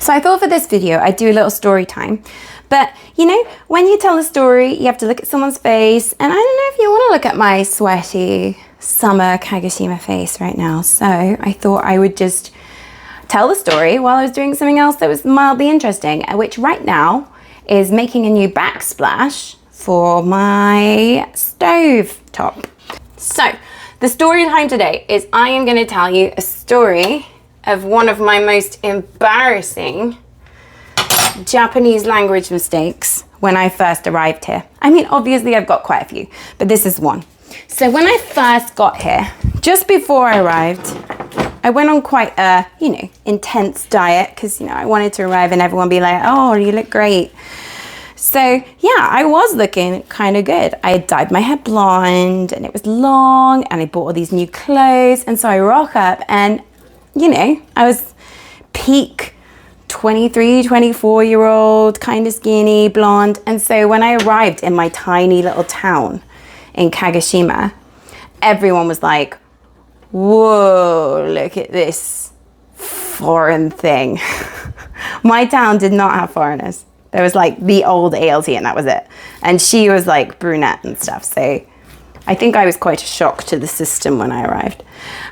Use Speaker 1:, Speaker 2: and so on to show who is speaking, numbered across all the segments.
Speaker 1: So I thought for this video, I'd do a little story time. But, you know, when you tell a story, you have to look at someone's face. And I don't know if you want to look at my sweaty summer Kagoshima face right now. So I thought I would just tell the story while I was doing something else that was mildly interesting, which right now is making a new backsplash for my stove top. So the story time today is I am going to tell you a story of one of my most embarrassing Japanese language mistakes when I first arrived here. I mean, obviously I've got quite a few, but this is one. So when I first got here, just before I arrived, I went on quite a, intense diet because, I wanted to arrive and everyone be like, oh, you look great. So yeah, I was looking kind of good. I had dyed my hair blonde and it was long and I bought all these new clothes. And so I rock up and, I was peak 23, 24-year-old, kind of skinny, blonde. And so when I arrived in my tiny little town in Kagoshima, everyone was like, whoa, look at this foreign thing. My town did not have foreigners. There was like the old ALT and that was it. And she was like brunette and stuff. So I think I was quite a shock to the system when I arrived.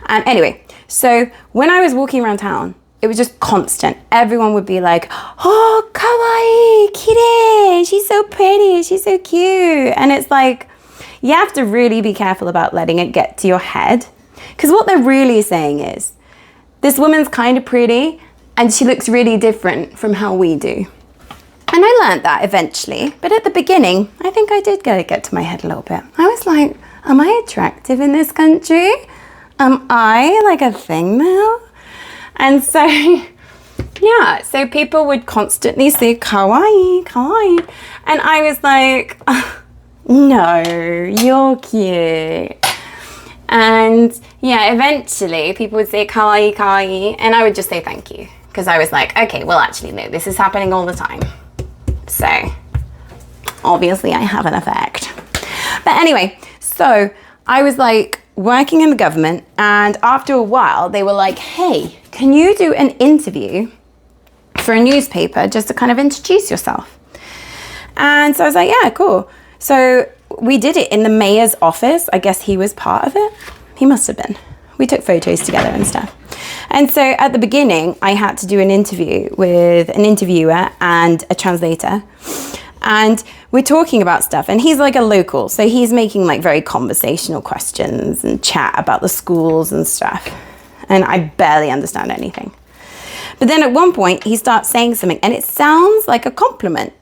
Speaker 1: And anyway, so when I was walking around town, it was just constant. Everyone would be like, oh, kawaii, kirei, she's so pretty, she's so cute. And it's like, you have to really be careful about letting it get to your head. Because what they're really saying is, this woman's kind of pretty and she looks really different from how we do. And I learned that eventually. But at the beginning, I think I did get to my head a little bit. I was like, am I attractive in this country? Am I like a thing now? And so, yeah, so people would constantly say, kawaii, kawaii. And I was like, oh, no, you're cute. And yeah, eventually people would say, kawaii, kawaii. And I would just say thank you. Because I was like, okay, well, actually, no, this is happening all the time. So obviously I have an effect. But anyway, so I was like working in the government. And after a while, they were like, hey, can you do an interview for a newspaper just to kind of introduce yourself? And so I was like, yeah, cool. So we did it in the mayor's office. I guess he was part of it. He must have been. We took photos together and stuff. And so at the beginning, I had to do an interview with an interviewer and a translator. And we're talking about stuff. And he's like a local. So he's making like very conversational questions and chat about the schools and stuff. And I barely understand anything. But then at one point, he starts saying something and it sounds like a compliment.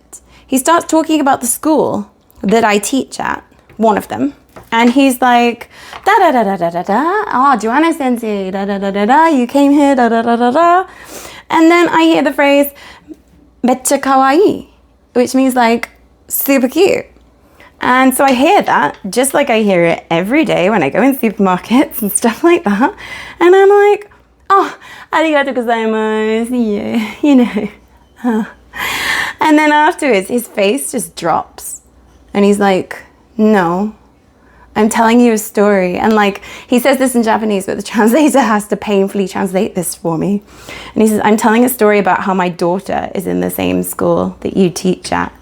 Speaker 1: He starts talking about the school that I teach at, one of them. And he's like, da da da da da da da. Oh, Joanna Sensei, da da da da da. You came here, da da da da da. And then I hear the phrase, mecha kawaii, which means like super cute. And so I hear that just like I hear it every day when I go in supermarkets and stuff like that. And I'm like, oh, arigatou gozaimasu, yeah, And then afterwards, his face just drops. And he's like, no, I'm telling you a story. And like, he says this in Japanese, but the translator has to painfully translate this for me. And he says, I'm telling a story about how my daughter is in the same school that you teach at.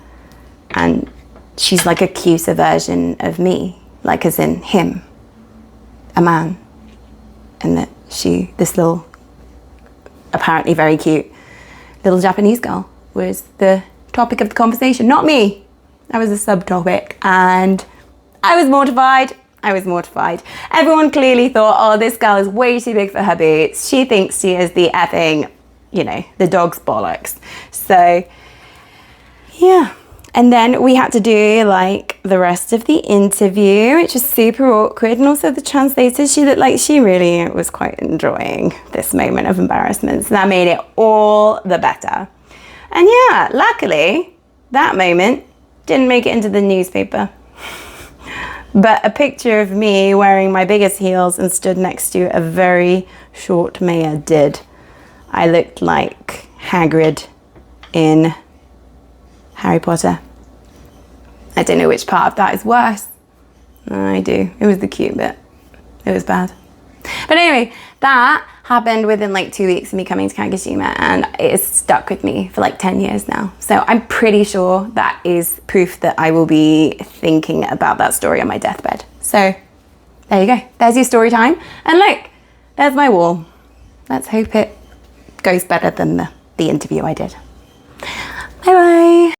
Speaker 1: And she's like a cuter version of me, like as in him, a man. And that this little, apparently very cute little Japanese girl was the topic of the conversation, not me. I was a subtopic and I was mortified. Everyone clearly thought, oh, this girl is way too big for her boots. She thinks she is the effing, the dog's bollocks. So yeah. And then we had to do like the rest of the interview, which was super awkward. And also the translator, she looked like she really was quite enjoying this moment of embarrassment. So that made it all the better. And yeah, luckily that moment didn't make it into the newspaper. But a picture of me wearing my biggest heels and stood next to a very short mayor did. I looked like Hagrid in Harry Potter. I don't know which part of that is worse. I do. It was the cute bit. It was bad. But anyway, that happened within like 2 weeks of me coming to Kagoshima, and it's stuck with me for like 10 years now. So I'm pretty sure that is proof that I will be thinking about that story on my deathbed. So there you go. There's your story time. And look, there's my wall. Let's hope it goes better than the interview I did. Bye bye.